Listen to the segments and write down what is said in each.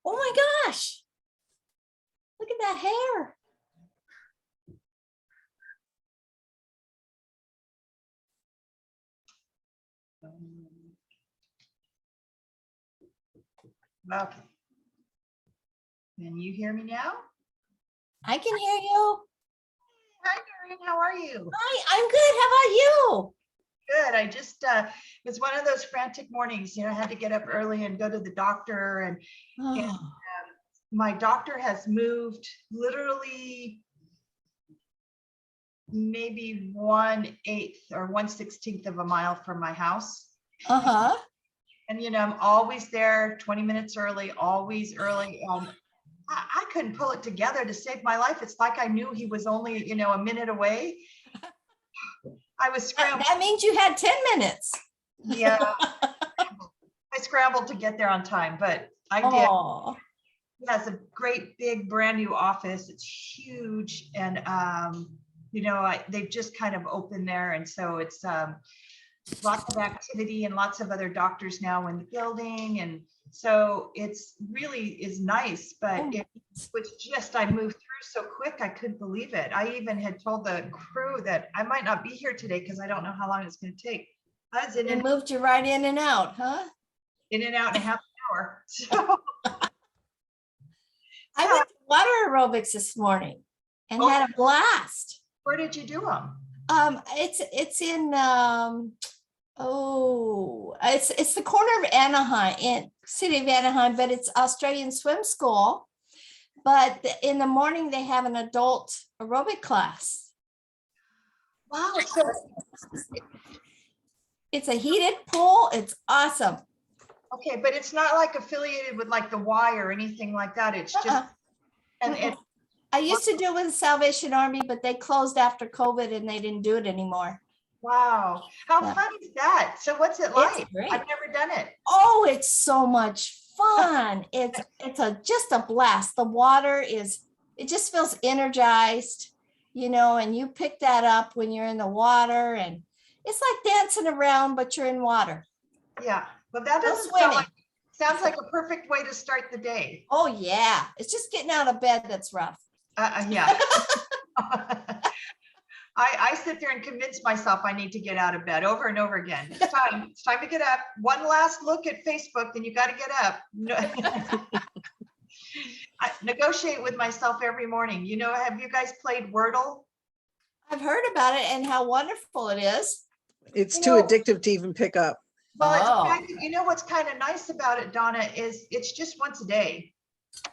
Oh my gosh. Look at that hair. Okay. Can you hear me now? I can hear you. Hi, Doreen. How are you? Hi, I'm good. How about you? Good. I just it was one of those frantic mornings. I had to get up early and go to the doctor, and Oh, my doctor has moved literally maybe 1/8 or 1/16 of a mile from my house. uh-huh. And I'm always there 20 minutes early, always early. I couldn't pull it together to save my life. It's like I knew he was only, a minute away. I was scrambling. That means you had 10 minutes. Yeah. I scrambled to get there on time, but I did. Oh, He has a great big brand new office. It's huge. And, they've just kind of opened there. And so it's lots of activity and lots of other doctors now in the building. And so it's really is nice, but it was just, I moved through so quick. I couldn't believe it. I even had told the crew that I might not be here today because I don't know how long it's going to take. I was they moved you right in and out, huh? in and out in a half an hour. So I went to water aerobics this morning and had a blast. where did you do them? It's in it's the corner of Anaheim, in city of Anaheim, but it's Australian swim school. But in the morning they have an adult aerobic class. Wow. So It's a heated pool. It's awesome. okay, but it's not like affiliated with like the Y or anything like that. It's just and I used to do it with the Salvation Army, but they closed after COVID and they didn't do it anymore. wow. How Yeah. fun is that? So what's it like? It's great. I've never done it. Oh, it's so much fun. It's just a blast. The water it just feels energized, and you pick that up when you're in the water, and it's like dancing around, but you're in water. Yeah. Well, that No doesn't swimming. sounds like a perfect way to start the day. Oh yeah. It's just getting out of bed that's rough. Yeah. I sit there and convince myself I need to get out of bed over and over again. It's time to get up. One last look at Facebook, then you got to get up. I negotiate with myself every morning. Have you guys played Wordle? I've heard about it and how wonderful it is. It's too addictive to even pick up. Well, what's kind of nice about it, Donna, is it's just once a day.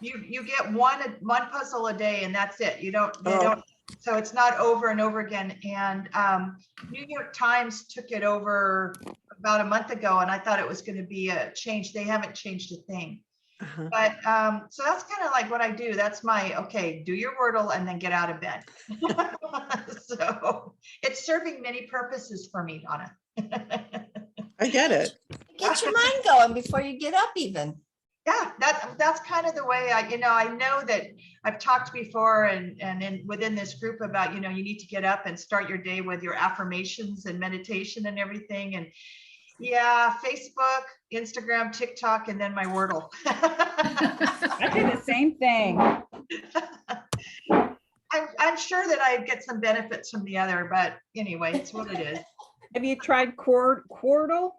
You get one puzzle a day, and that's it. They don't. So it's not over and over again. And New York Times took it over about a month ago, and I thought it was going to be a change. They haven't changed a thing. But so that's kind of like what I do. That's my, okay, do your Wordle and then get out of bed. So it's serving many purposes for me, Donna. I get it. Get your mind going before you get up even. Yeah, that's kind of the way I know that I've talked before and within this group about, you need to get up and start your day with your affirmations and meditation and everything. And yeah, Facebook, Instagram, TikTok, and then my Wordle. I do the same thing. I'm sure that I get some benefits from the other, but anyway, it's what it is. Have you tried Quordle?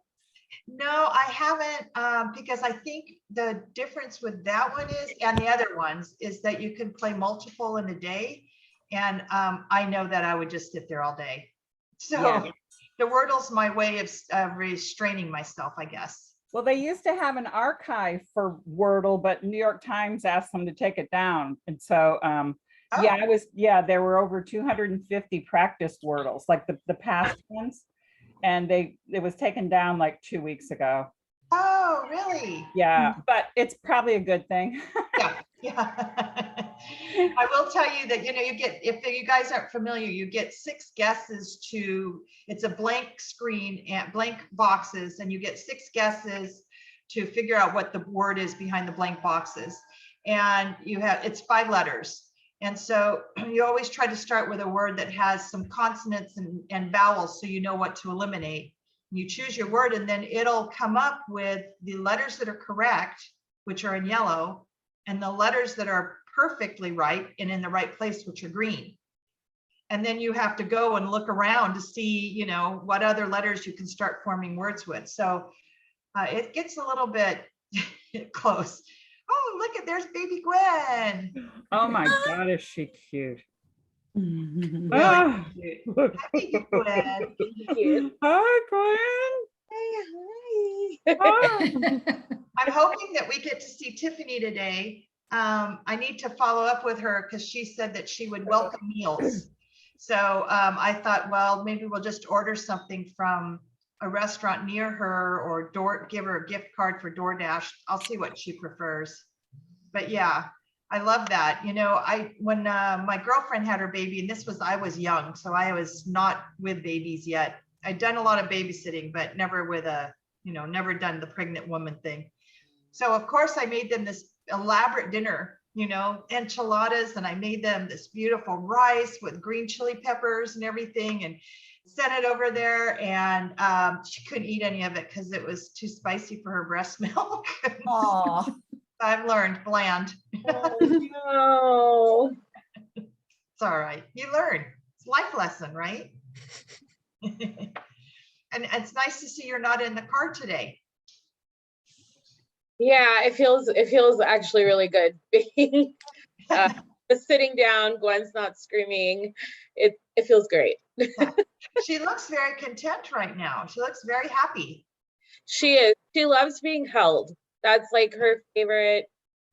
No, I haven't, because I think the difference with that one is, and the other ones, is that you can play multiple in a day. And I know that I would just sit there all day. So Yeah. The Wordle's my way of restraining myself, I guess. Well, they used to have an archive for Wordle, but New York Times asked them to take it down. And so, there were over 250 practice Wordles, like the past ones. And it was taken down like 2 weeks ago. Oh, really? Yeah, but it's probably a good thing. Yeah. I will tell you that, you get, if you guys aren't familiar, you get 6 guesses it's a blank screen and blank boxes, and you get 6 guesses to figure out what the word is behind the blank boxes. And it's 5 letters. And so you always try to start with a word that has some consonants and vowels, so you know what to eliminate. You choose your word, and then it'll come up with the letters that are correct, which are in yellow, and the letters that are perfectly right and in the right place, which are green. And then you have to go and look around to see, you know, what other letters you can start forming words with. So it gets a little bit close. Oh, look at, there's baby Gwen. Oh my God, is she cute? Really Ah, cute. look. Hi, baby Gwen. Hi, Gwen. Ah. I'm hoping that we get to see Tiffany today. I need to follow up with her because she said that she would welcome meals. So I thought, well, maybe we'll just order something from a restaurant near her or give her a gift card for DoorDash. I'll see what she prefers. But yeah, I love that. You know, when my girlfriend had her baby, and I was young, so I was not with babies yet. I'd done a lot of babysitting, but never with never done the pregnant woman thing. So of course I made them this elaborate dinner, you know, enchiladas, and I made them this beautiful rice with green chili peppers and everything, and sent it over there. And she couldn't eat any of it because it was too spicy for her breast milk. Oh, I've learned bland. No. It's all right. You learn. It's a life lesson, right? And it's nice to see you're not in the car today. Yeah, it feels actually really good being sitting down. Gwen's not screaming. It feels great. She looks very content right now. She looks very happy. She is. She loves being held. That's like her favorite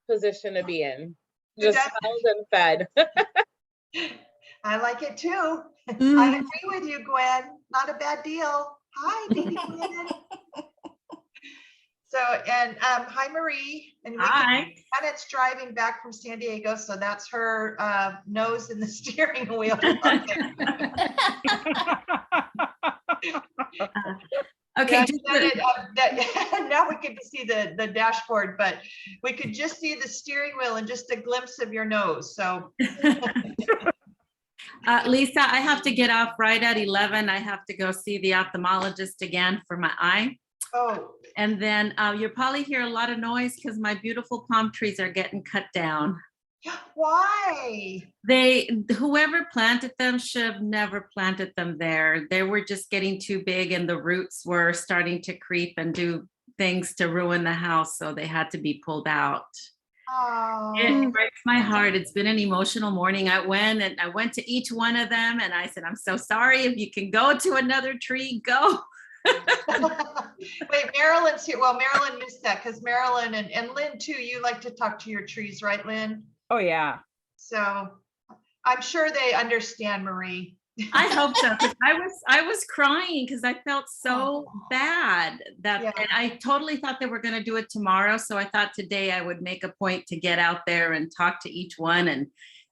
position to be in. Just does? held and fed. I like it too. I Mm. agree with you, Gwen. Not a bad deal. Hi, baby Gwen. So, and hi, Marie. And Janet's driving back from San Diego, so that's her nose in the steering wheel. Okay, Yeah, just Janet, now we get to see the dashboard, but we could just see the steering wheel and just a glimpse of your nose. So Lisa, I have to get off right at 11. I have to go see the ophthalmologist again for my eye. oh, And then you'll probably hear a lot of noise because my beautiful palm trees are getting cut down. why? Whoever planted them should have never planted them there. They were just getting too big and the roots were starting to creep and do things to ruin the house. So they had to be pulled out. Oh, It breaks my heart. It's been an emotional morning. I went to each one of them and I said, I'm so sorry. If you can go to another tree, go. wait, Marilyn's here. Well, Marilyn missed that because Marilyn and Lynn too, you like to talk to your trees, right, Lynn? Oh, yeah. So I'm sure they understand, Marie. I hope so. 'Cause I was crying because I felt so bad that, Yeah. and I totally thought they were going to do it tomorrow. So I thought today I would make a point to get out there and talk to each one,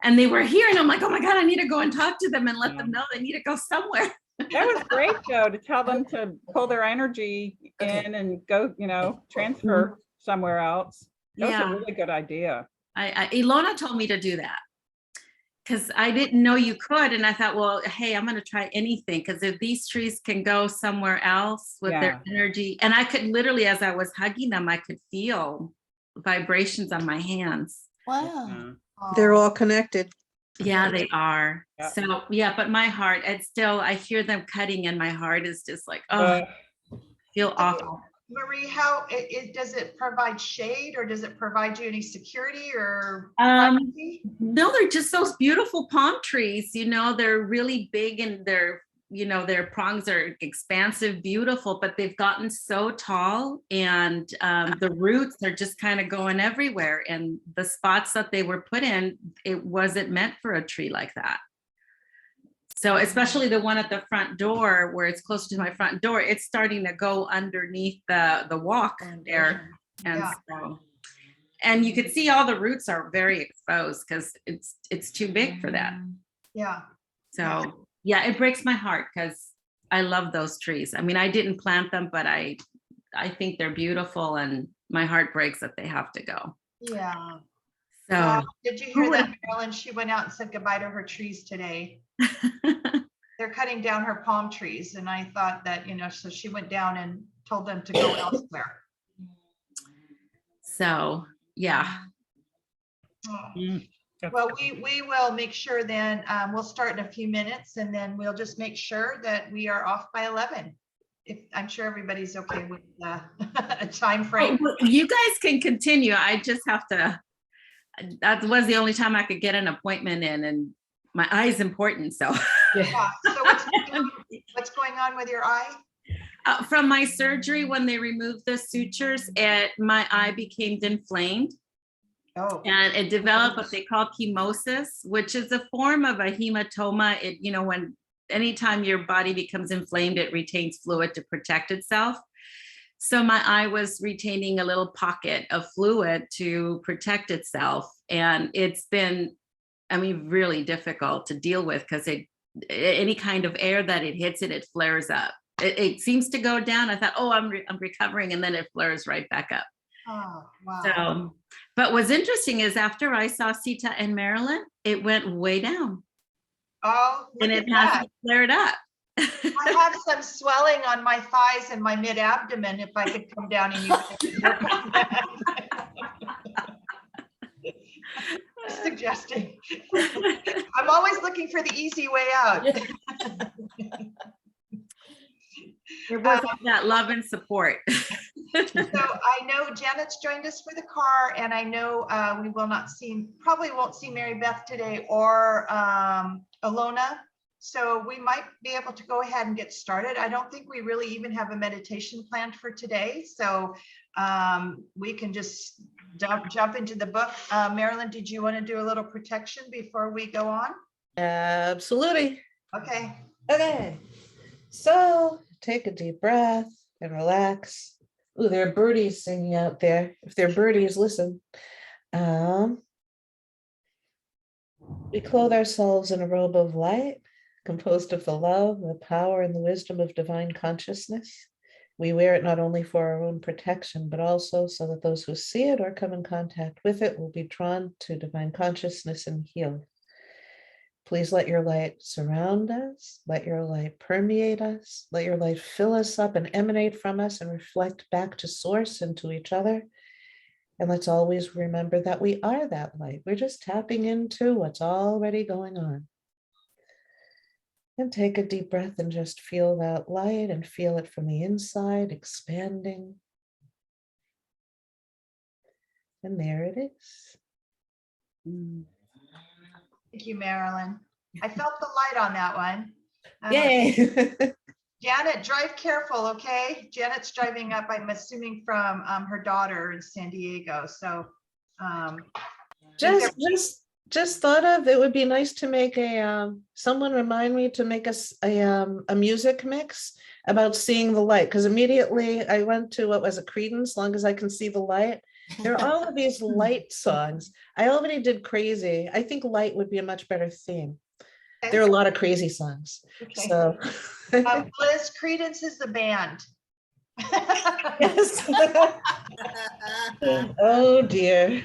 and they were here, and I'm like, oh my God, I need to go and talk to them and let them know they need to go somewhere. That was great, Joe, to tell them to pull their energy in and go, transfer somewhere else. That was Yeah. a really good idea. Ilona told me to do that because I didn't know you could. And I thought, well, hey, I'm going to try anything because if these trees can go somewhere else with their energy, and I could literally, as I was hugging them, I could feel vibrations on my hands. wow. They're all connected. Yeah, they are. Yeah. So yeah, but my heart, it's still, I hear them cutting and my heart is just like, oh, I feel awful. Marie, how does it provide shade or does it provide you any security or privacy? No, they're just those beautiful palm trees, they're really big and their prongs are expansive, beautiful, but they've gotten so tall and the roots are just kind of going everywhere. And the spots that they were put in, it wasn't meant for a tree like that. So especially the one at the front door where it's closer to my front door, it's starting to go underneath the walk there. And Yeah. so, and you could see all the roots are very exposed because it's too big for that. Yeah. So yeah, it breaks my heart because I love those trees. I mean, I didn't plant them, but I think they're beautiful and my heart breaks that they have to go. Yeah. So Did you hear that, Marilyn? She went out and said goodbye to her trees today. They're cutting down her palm trees. And I thought that, so she went down and told them to go elsewhere. so yeah, Oh. That's Well, good. we will make sure then, we'll start in a few minutes and then we'll just make sure that we are off by 11. If, I'm sure everybody's okay with a time Oh, frame. well, you guys can continue. I just have to, that was the only time I could get an appointment in, and my eye is important, so. Yeah, so what's going on with your eye? From my surgery, when they removed the sutures, my eye became inflamed. Oh, And it developed what they call chemosis, which is a form of a hematoma. It, when anytime your body becomes inflamed, it retains fluid to protect itself. So my eye was retaining a little pocket of fluid to protect itself. And it's been, really difficult to deal with, because any kind of air that it hits it flares up. It seems to go down. I thought, oh, I'm recovering, and then it flares right back up. oh, wow. So, but what's interesting is after I saw Sita and Marilyn, it went way down, Oh, look and at it that. hasn't flared up. I have some swelling on my thighs and my mid abdomen. If I could come down and you guys could work on that. Suggesting. I'm always looking for the easy way out. It was that love and support. So I know Janet's joined us for the car, and I know we will not see, probably won't see Mary Beth today or Alona. So we might be able to go ahead and get started. I don't think we really even have a meditation planned for today. So we can just jump into the book. Marilyn, did you want to do a little protection before we go on? Absolutely. Okay. Okay. So take a deep breath and relax. Ooh, there are birdies singing out there. If they're birdies, listen. We clothe ourselves in a robe of light, composed of the love, the power, and the wisdom of divine consciousness. We wear it not only for our own protection, but also so that those who see it or come in contact with it will be drawn to divine consciousness and healed. Please let your light surround us. Let your light permeate us. Let your light fill us up and emanate from us and reflect back to source and to each other. And let's always remember that we are that light. We're just tapping into what's already going on. And take a deep breath and just feel that light and feel it from the inside expanding. And there it is. Thank you, Marilyn. I felt the light on that one. Yay. Janet, drive careful, okay? Janet's driving up, I'm assuming from her daughter in San Diego. So just thought of, it would be nice to make someone remind me to make a music mix about seeing the light, because immediately I went to, what was it, Creedence, Long as I Can See the Light. There are all of these light songs. I already did Crazy. I think light would be a much better theme. There are a lot of crazy songs. okay. So Liz, Creedence is the band. yes. Oh dear.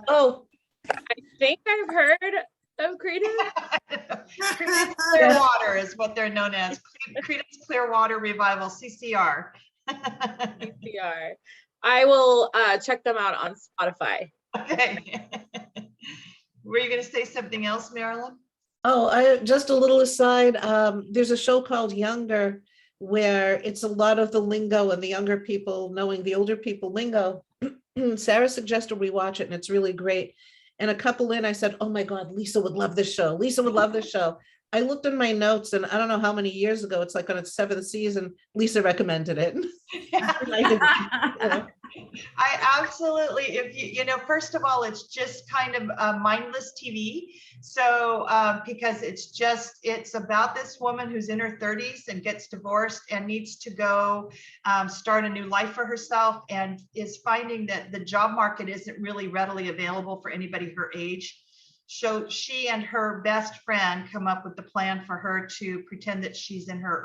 Oh, I think I've heard of Creedence. Creedence Clearwater is what they're known as. Creedence Clearwater Revival, CCR. CPR. I will check them out on Spotify. Okay. Were you going to say something else, Marilyn? I just a little aside. There's a show called Younger where it's a lot of the lingo and the younger people knowing the older people lingo. Sarah suggested we watch it, and it's really great. And a couple in, I said, oh my God, Lisa would love this show. Lisa would love this show. I looked in my notes, and I don't know how many years ago, it's like on its 7th season, Lisa recommended it. I absolutely, if you know, first of all, it's just kind of mindless TV. So because it's about this woman who's in her 30s and gets divorced and needs to go start a new life for herself, and is finding that the job market isn't really readily available for anybody her age. So she and her best friend come up with the plan for her to pretend that she's in her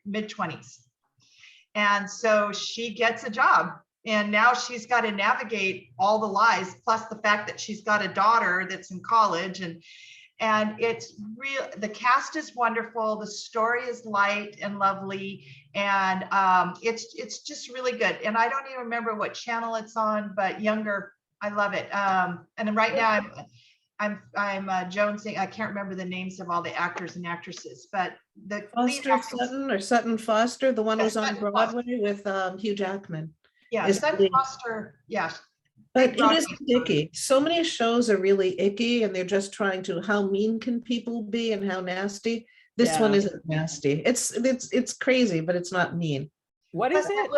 mid-20s. And so she gets a job, and now she's got to navigate all the lies, plus the fact that she's got a daughter that's in college, and it's real. The cast is wonderful. The story is light and lovely, and it's just really good. And I don't even remember what channel it's on, but Younger, I love it. And then right now I'm jonesing. I can't remember the names of all the actors and actresses, but the lead Foster actress, Sutton or Sutton Foster, the one Yeah, who's on Sutton Foster. Broadway with Hugh Jackman. yeah, is Sutton the- Foster, yes. But Big it is Broadway star. icky. So many shows are really icky and they're just trying to, how mean can people be and how nasty? This one Yeah. isn't nasty. It's crazy, but it's not mean. What Plus, is it?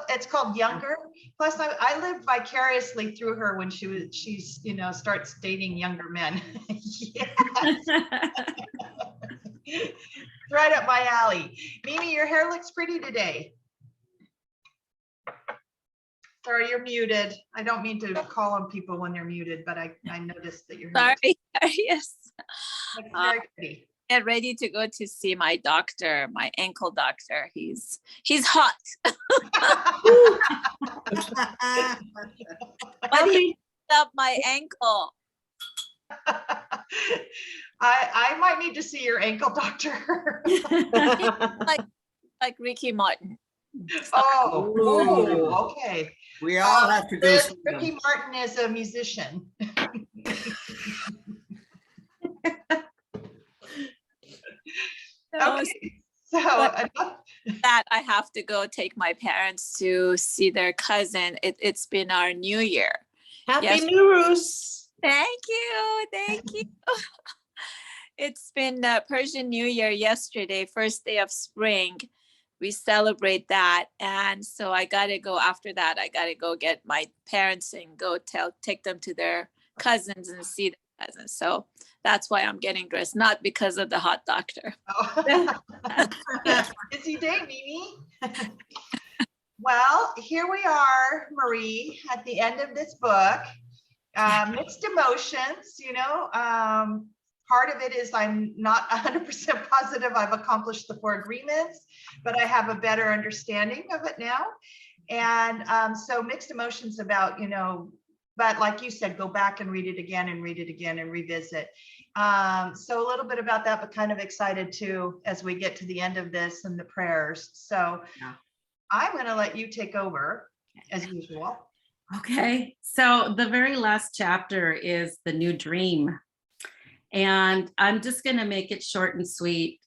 It's called Younger. Plus, I lived vicariously through her when she's, you know, starts dating younger men. Yeah, right up my alley. Mimi, your hair looks pretty today. Sorry, you're muted. I don't mean to call on people when they're muted, but I noticed that your hair Sorry, yes. looks very pretty. Get ready to go to see my doctor, my ankle doctor. He's hot. But he up my ankle. I might need to see your ankle doctor. Like Ricky Martin. Oh, Ooh. okay. We all have to go see Ricky them. Martin is a musician. So Okay, so But- enough- that I have to go take my parents to see their cousin. It's been our new year. Happy Yes. New Rus. Thank you. Thank you. It's been Persian New Year yesterday, first day of spring. We celebrate that. And so I got to go after that. I got to go get my parents and go take them to their cousins and see their cousins. So that's why I'm getting dressed, not because of the hot doctor. Oh. Busy day, Mimi. Well, here we are, Marie, at the end of this book. Mixed emotions, you know. Part of it is I'm not 100% positive I've accomplished the 4 agreements, but I have a better understanding of it now. And so mixed emotions about, you know, but like you said, go back and read it again and read it again and revisit. So a little bit about that, but kind of excited too, as we get to the end of this and the prayers. So Yeah. I'm going to let you take over as usual. Okay, so the very last chapter is the new dream. And I'm just going to make it short and sweet.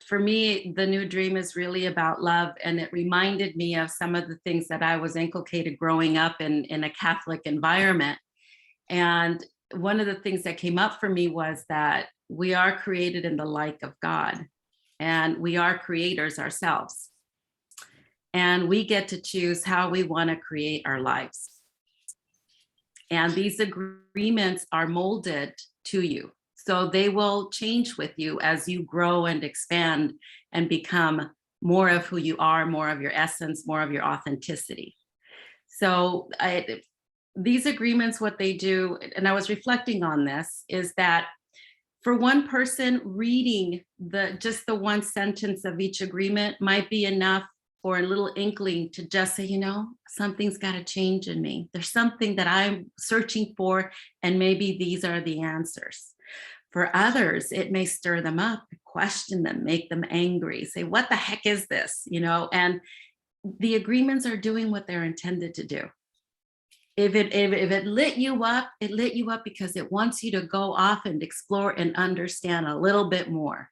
For me, the new dream is really about love. And it reminded me of some of the things that I was inculcated growing up in a Catholic environment. And one of the things that came up for me was that we are created in the like of God, and we are creators ourselves. And we get to choose how we want to create our lives. And these agreements are molded to you. So they will change with you as you grow and expand and become more of who you are, more of your essence, more of your authenticity. So these agreements, what they do, and I was reflecting on this, is that for one person, reading just the one sentence of each agreement might be enough for a little inkling to just say, you know, something's got to change in me. There's something that I'm searching for, and maybe these are the answers. For others, it may stir them up, question them, make them angry, say, what the heck is this? You know, and the agreements are doing what they're intended to do. If it lit you up, it lit you up because it wants you to go off and explore and understand a little bit more.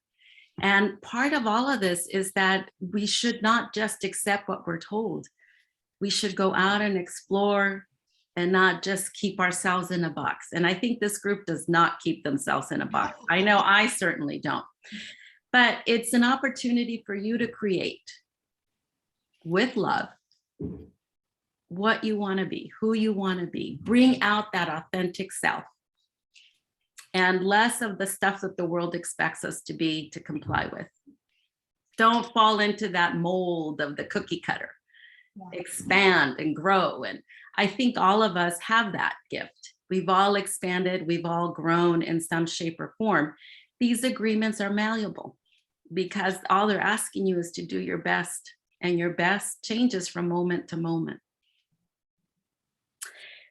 And part of all of this is that we should not just accept what we're told. We should go out and explore and not just keep ourselves in a box. And I think this group does not keep themselves in a box. I know I certainly don't. But it's an opportunity for you to create with love what you want to be, who you want to be. Bring out that authentic self. And less of the stuff that the world expects us to be to comply with. Don't fall into that mold of the cookie cutter. Expand and grow. And I think all of us have that gift. We've all expanded, we've all grown in some shape or form. These agreements are malleable because all they're asking you is to do your best, and your best changes from moment to moment.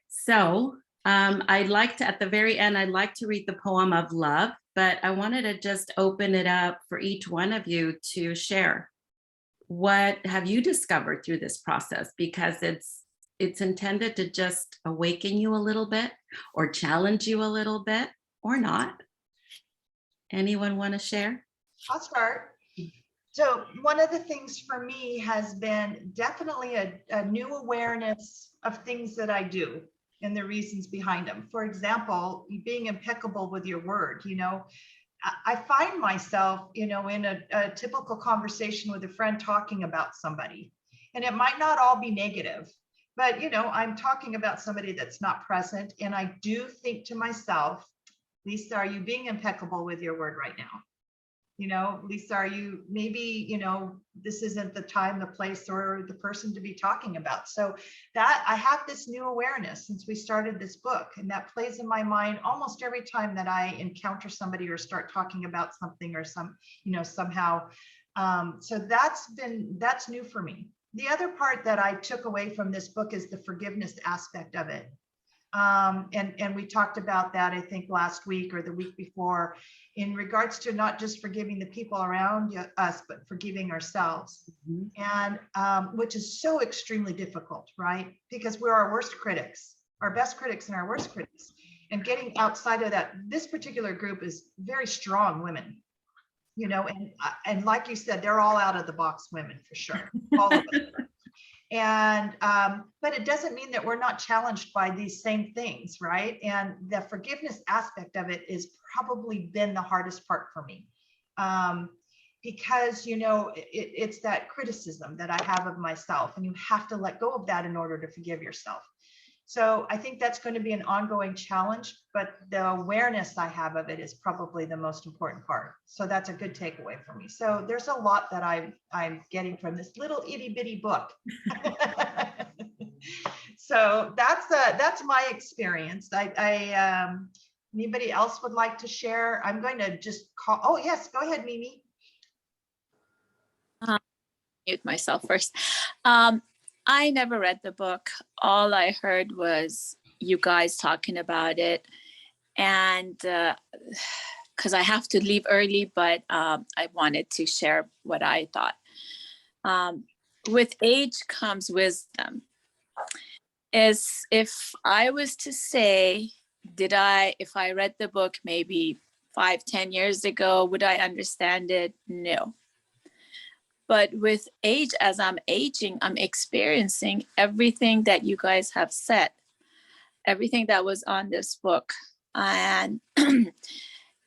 So I'd like to, at the very end, I'd like to read the poem of love, but I wanted to just open it up for each one of you to share. What have you discovered through this process? Because it's intended to just awaken you a little bit or challenge you a little bit or not. Anyone want to share? I'll start. So one of the things for me has been definitely a new awareness of things that I do and the reasons behind them. For example, being impeccable with your word, I find myself, in a typical conversation with a friend talking about somebody, and it might not all be negative, but, I'm talking about somebody that's not present. And I do think to myself, Lisa, are you being impeccable with your word right now? Lisa, are you maybe, this isn't the time, the place, or the person to be talking about. So that I have this new awareness since we started this book, and that plays in my mind almost every time that I encounter somebody or start talking about something or somehow. So that's new for me. The other part that I took away from this book is the forgiveness aspect of it. And we talked about that, I think, last week or the week before, in regards to not just forgiving the people around us, but forgiving ourselves. And which is so extremely difficult, right? Because we're our worst critics, our best critics and our worst critics. And getting outside of that, this particular group is very strong women, and like you said, they're all out of the box women for sure. All of them. And but it doesn't mean that we're not challenged by these same things, right? And the forgiveness aspect of it is probably been the hardest part for me, because it's that criticism that I have of myself, and you have to let go of that in order to forgive yourself. So I think that's going to be an ongoing challenge, but the awareness I have of it is probably the most important part. So that's a good takeaway for me. So there's a lot that I'm getting from this little itty bitty book. So that's my experience. Anybody else would like to share? I'm going to just call. Oh yes, go ahead, Mimi. Mute myself first. I never read the book. All I heard was you guys talking about it, and because I have to leave early, but I wanted to share what I thought. With age comes wisdom. If I was to say, if I read the book maybe 5-10 years ago, would I understand it? No. But with age, as I'm aging, I'm experiencing everything that you guys have said, everything that was on this book. And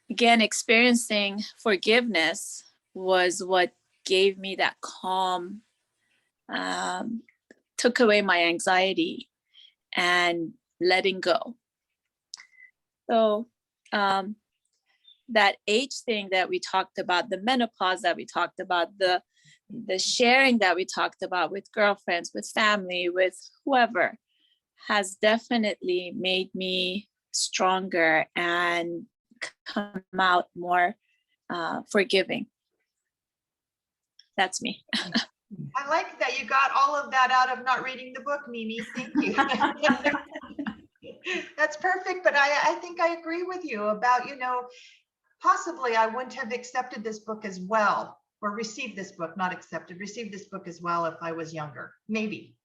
again, experiencing forgiveness was what gave me that calm, took away my anxiety and letting go. So that age thing that we talked about, the menopause that we talked about, the sharing that we talked about with girlfriends, with family, with whoever, has definitely made me stronger and come out more forgiving. That's me. I like that you got all of that out of not reading the book, Mimi. Thank you. That's perfect. But I think I agree with you about, possibly I wouldn't have accepted this book as well, or received this book, not accepted, received this book as well if I was younger, maybe.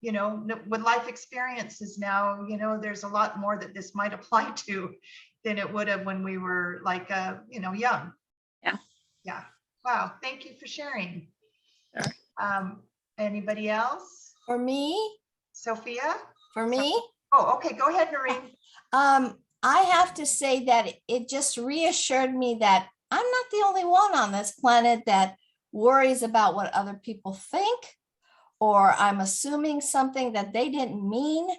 With life experiences now, there's a lot more that this might apply to than it would have when we were like, young. Yeah. Yeah. Wow. Thank you for sharing. Sure. Anybody else? For me, Sophia? for me, Oh, okay. Go ahead, Noreen. I have to say that it just reassured me that I'm not the only one on this planet that worries about what other people think, or I'm assuming something that they didn't mean.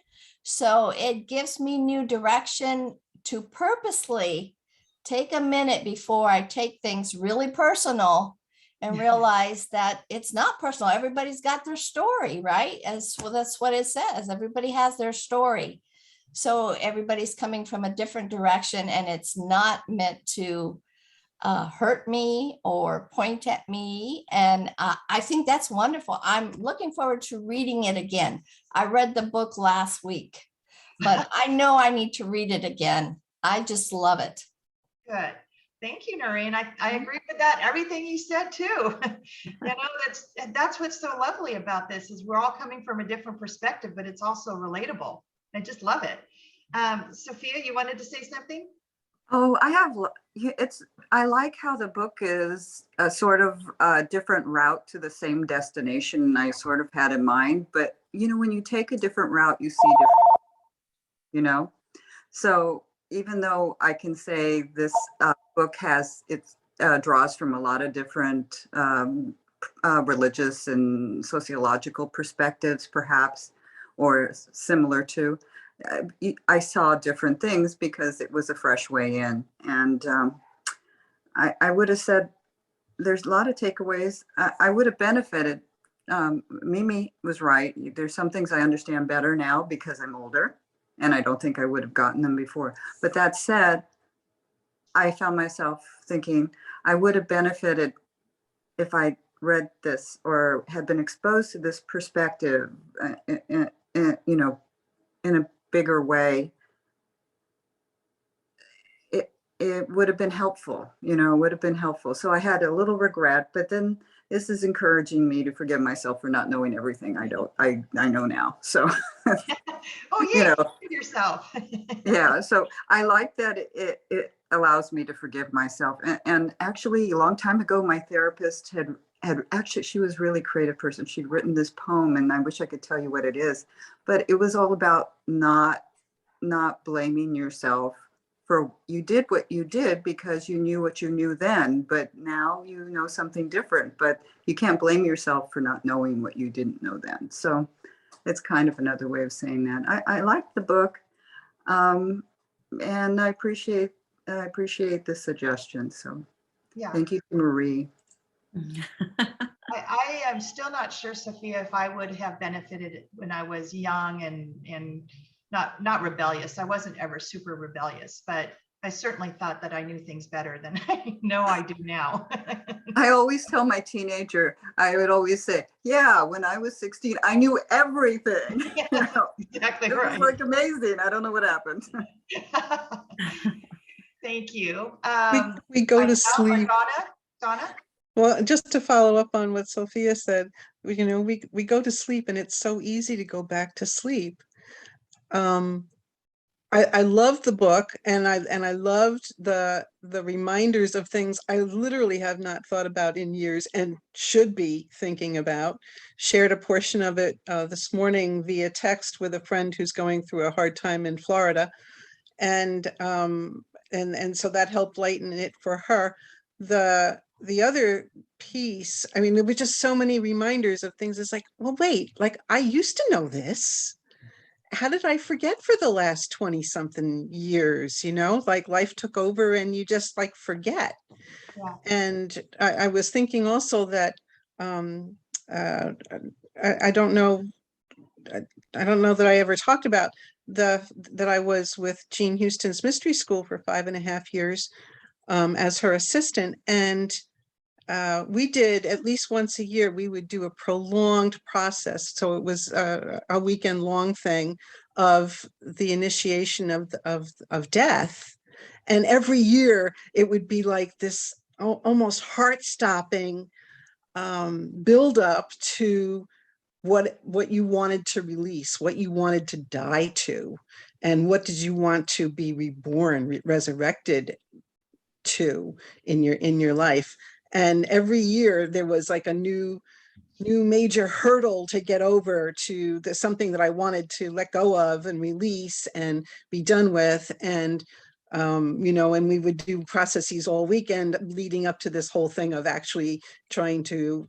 So it gives me new direction to purposely take a minute before I take things really personal and realize that it's not personal. Everybody's got their story, right? As well, that's what it says. Everybody has their story. So everybody's coming from a different direction, and it's not meant to hurt me or point at me. And I think that's wonderful. I'm looking forward to reading it again. I read the book last week, but I know I need to read it again. I just love it. Good. Thank you, Noreen. I agree with that. Everything you said too. That's what's so lovely about this is we're all coming from a different perspective, but it's also relatable. I just love it. Sophia, you wanted to say something? Oh, I have, I like how the book is a sort of a different route to the same destination I sort of had in mind. But, when you take a different route, you see different, So even though I can say this book draws from a lot of different religious and sociological perspectives, perhaps, or similar to, I saw different things because it was a fresh way in. And I would have said there's a lot of takeaways. I would have benefited. Mimi was right. There's some things I understand better now because I'm older, and I don't think I would have gotten them before. But that said, I found myself thinking I would have benefited if I read this or had been exposed to this perspective, in a bigger way. It would have been helpful, would have been helpful. So I had a little regret, but then this is encouraging me to forgive myself for not knowing everything I know now. So, Oh yeah, forgive yourself. Yeah. So I like that it allows me to forgive myself. And actually a long time ago, my therapist had actually, she was a really creative person. She'd written this poem, and I wish I could tell you what it is, but it was all about not blaming yourself for you did what you did because you knew what you knew then, but now you know something different, but you can't blame yourself for not knowing what you didn't know then. So it's kind of another way of saying that. I like the book, and I appreciate the suggestion. So Yeah. thank you, Marie. I am still not sure, Sophia, if I would have benefited when I was young and not rebellious. I wasn't ever super rebellious, but I certainly thought that I knew things better than I know I do now. I always tell my teenager, I would always say, yeah, when I was 16, I knew everything. Exactly It right. was like amazing. I don't know what happened. Thank you. We go to sleep. Donna? Well, just to follow up on what Sophia said, we go to sleep and it's so easy to go back to sleep. I loved the book, and I loved the reminders of things I literally have not thought about in years and should be thinking about. Shared a portion of it this morning via text with a friend who's going through a hard time in Florida, and so that helped lighten it for her. The other piece, I mean, there were just so many reminders of things. It's like, well, wait, like I used to know this. How did I forget for the last 20 something years? Like life took over and you just like forget. Yeah. And I was thinking also that I don't know that I ever talked about that I was with Jean Houston's Mystery School for 5.5 years as her assistant. And we did at least once a year, we would do a prolonged process. So it was a weekend long thing of the initiation of death. And every year it would be like this almost heart-stopping build up to what you wanted to release, what you wanted to die to, and what did you want to be reborn, resurrected to in your life. And every year there was like a new major hurdle to get over to something that I wanted to let go of and release and be done with. And and we would do processes all weekend leading up to this whole thing of actually trying to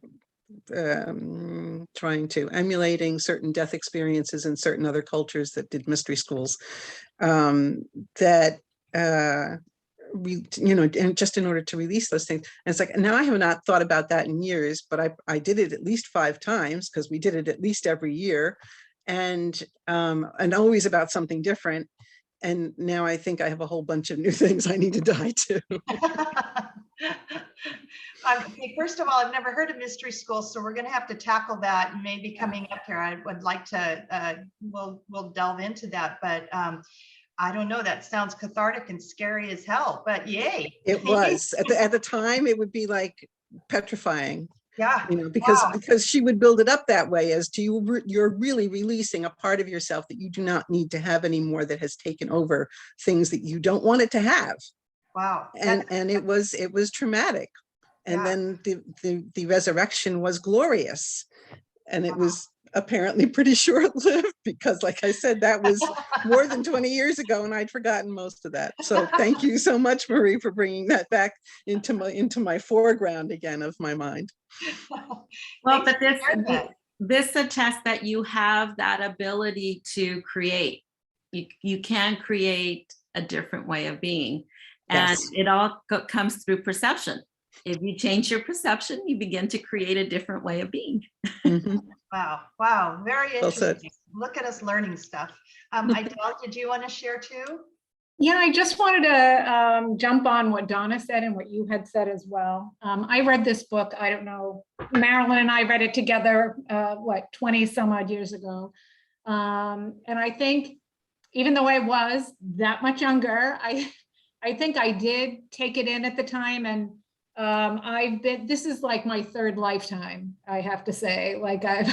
emulating certain death experiences in certain other cultures that did mystery schools, that and just in order to release those things. And it's like, now I have not thought about that in years, but I did it at least 5 times because we did it at least every year, and always about something different. And now I think I have a whole bunch of new things I need to die to. First of all, I've never heard of Mystery School, so we're going to have to tackle that maybe coming up here. I would like to, we'll delve into that. But I don't know, that sounds cathartic and scary as hell, but yay. It was at the time, it would be like petrifying, Yeah. you know, because Wow. she would build it up that way as to you're really releasing a part of yourself that you do not need to have anymore, that has taken over things that you don't want it to have. Wow. And it was traumatic. And Yeah. then the resurrection was glorious. And it Wow. was apparently pretty short-lived, because like I said, that was more than 20 years ago and I'd forgotten most of that. So thank you so much, Marie, for bringing that back into my foreground again of my mind. Well, Thanks but for sharing that. this attests that you have that ability to create. You can create a different way of being. And Yes. it all comes through perception. If you change your perception, you begin to create a different way of being. Mhm. Wow. Wow. Very Well said. interesting. Look at us learning stuff. Idel, did you want to share too? Yeah, I just wanted to jump on what Donna said and what you had said as well. I read this book, I don't know, Marilyn and I read it together, 20 some odd years ago. And I think even though I was that much younger, I think I did take it in at the time. And this is like my third lifetime, I have to say. Like I've,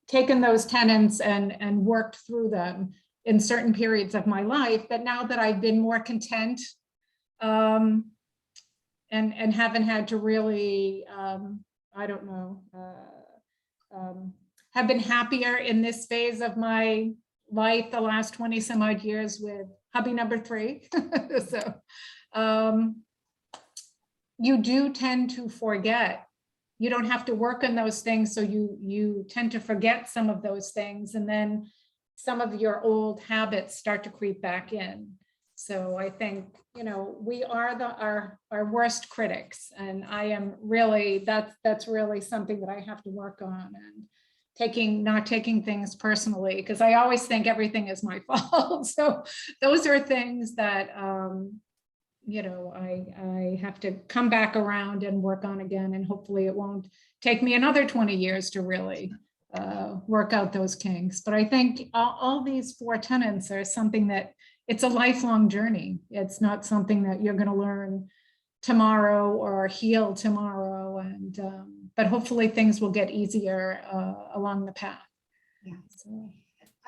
taken those tenets and worked through them in certain periods of my life. But now that I've been more content and haven't had to really, have been happier in this phase of my life the last 20 some odd years with hubby number 3. So you do tend to forget. You don't have to work on those things, so you tend to forget some of those things, and then some of your old habits start to creep back in. So I think, we are our worst critics, and I am really, that's really something that I have to work on, and not taking things personally, because I always think everything is my fault. So those are things that I have to come back around and work on again, and hopefully it won't take me another 20 years to really work out those kinks. But I think all these 4 tenets are something that it's a lifelong journey. It's not something that you're going to learn tomorrow or heal tomorrow. And but hopefully things will get easier along the path. Yeah. So.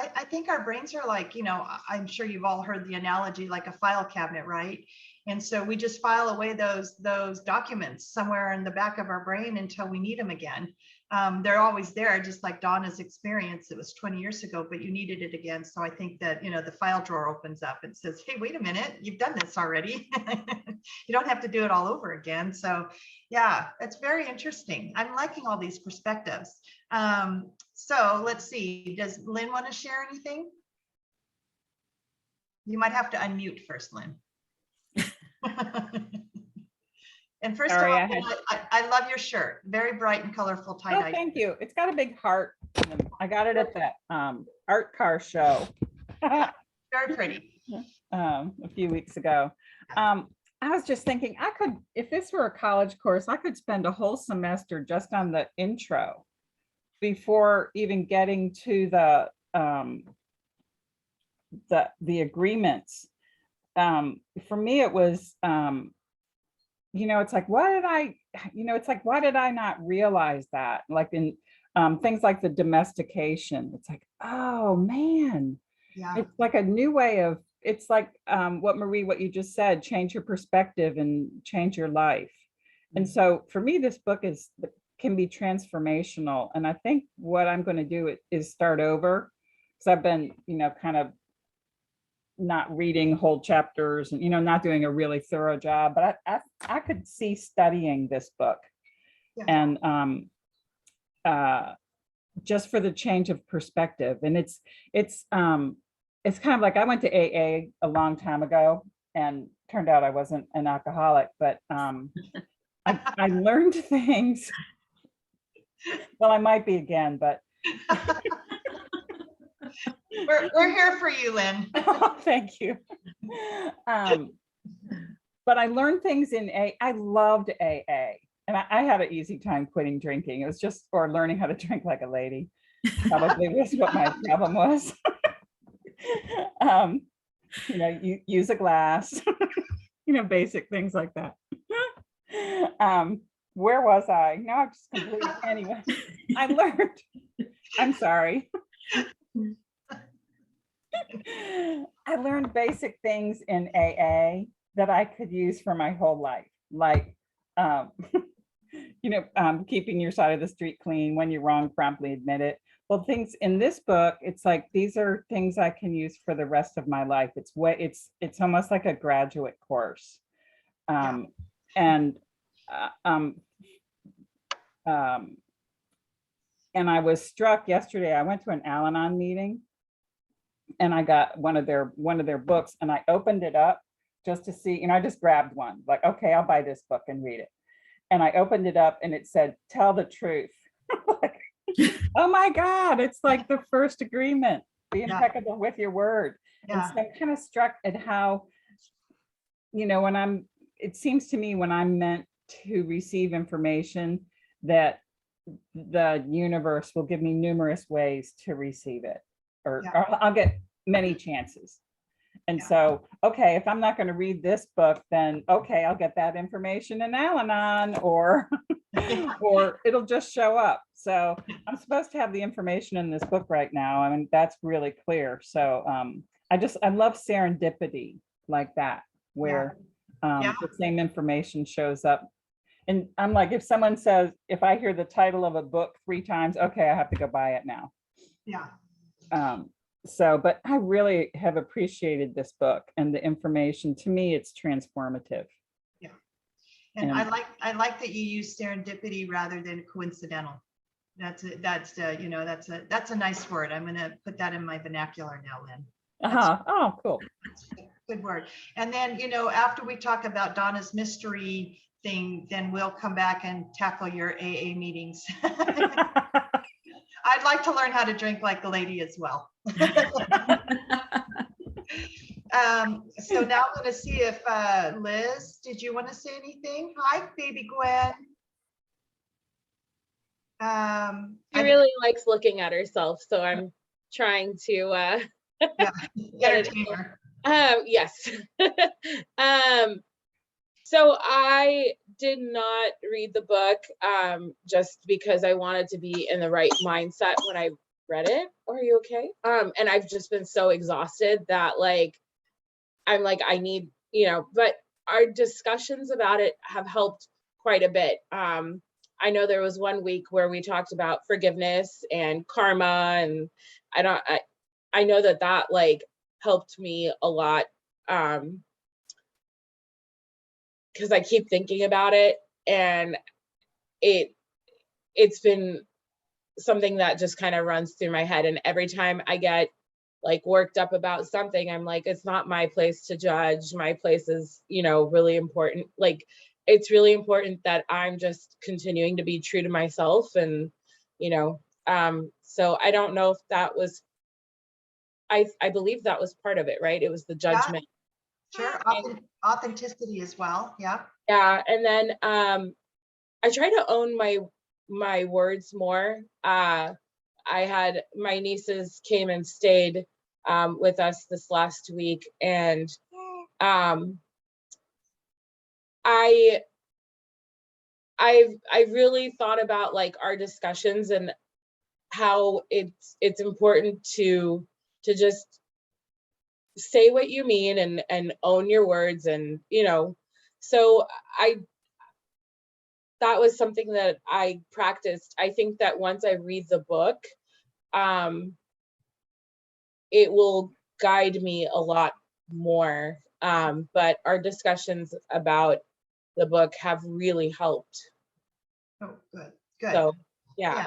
I think our brains are like, I'm sure you've all heard the analogy, like a file cabinet, right? And so we just file away those documents somewhere in the back of our brain until we need them again. They're always there, just like Donna's experience. It was 20 years ago, but you needed it again. So I think that, the file drawer opens up and says, hey, wait a minute, you've done this already. You don't have to do it all over again. So yeah, it's very interesting. I'm liking all these perspectives. So let's see, does Lynn want to share anything? You might have to unmute first, Lynn. And first Sorry, of all, I love your shirt. Very bright and colorful Oh, tie-dye. thank you. It's got a big heart. I got it at that art car show Very pretty. a few weeks ago. I was just thinking, if this were a college course, I could spend a whole semester just on the intro before even getting to the agreements. For me, it was, it's like, why did I not realize that? Like in things like the domestication, it's like, oh man, Yeah. it's like a new way of, it's like what you just said, change your perspective and change your life. And so for me, this book can be transformational. And I think what I'm going to do is start over, because I've been, kind of not reading whole chapters and, not doing a really thorough job, but I could see studying this book. Yeah. And just for the change of perspective. And it's kind of like, I went to AA a long time ago and turned out I wasn't an alcoholic, but I learned things. Well, I might be again, but We're here for you, Lynn. thank you. But I learned things in I loved AA, and I had an easy time quitting drinking. It was just, or learning how to drink like a lady, probably was what my problem was. You use a glass, basic things like that. Where was I? Now I've just completely, anyway, I'm sorry. I learned basic things in AA that I could use for my whole life. Like, keeping your side of the street clean, when you're wrong, promptly admit it. Well, things in this book, it's like, these are things I can use for the rest of my life. It's almost like a graduate course. And I was struck yesterday. I went to an Al-Anon meeting and I got one of their books, and I opened it up just to see, I just grabbed one, like, okay, I'll buy this book and read it. And I opened it up and it said, tell the truth. Like, oh my God, it's like the first agreement, be impeccable with your word. And so I'm kind of struck at how, it seems to me when I'm meant to receive information, that the universe will give me numerous ways to receive it, or I'll get many chances. And so, okay, if I'm not going to read this book, then okay, I'll get that information in Al-Anon, or it'll just show up. So I'm supposed to have the information in this book right now. I mean, that's really clear. So I love serendipity like that, where the same information shows up. And I'm like, if someone says, if I hear the title of a book 3 times, okay, I have to go buy it now. But I really have appreciated this book and the information. To me, it's transformative. And I like that you use serendipity rather than coincidental. That's a nice word. I'm going to put that in my vernacular now, Lynn. Oh, cool. Good word. And then, after we talk about Donna's mystery thing, then we'll come back and tackle your AA meetings. I'd like to learn how to drink like the lady as well. So now I'm going to see if Liz, did you want to say anything? Hi, baby Gwen. She really likes looking at herself, so I'm trying to entertain her. Yes. So I did not read the book just because I wanted to be in the right mindset when I read it. Are you okay? And I've just been so exhausted that I'm like, I need, but our discussions about it have helped quite a bit. I know there was one week where we talked about forgiveness and karma, and I know that helped me a lot. Because I keep thinking about it, and it's been something that just kind of runs through my head. And every time I get worked up about something, I'm like, it's not my place to judge. My place is, really important. It's really important that I'm just continuing to be true to myself. And, so I don't know if that was, I believe that was part of it, right? It was the judgment. Sure, authenticity as well. Yeah. And then I try to own my words more. I had my nieces came and stayed with us this last week, and I really thought about our discussions and how it's important to just say what you mean and own your words. And so that was something that I practiced. I think that once I read the book, it will guide me a lot more. But our discussions about the book have really helped. Oh, good. So yeah.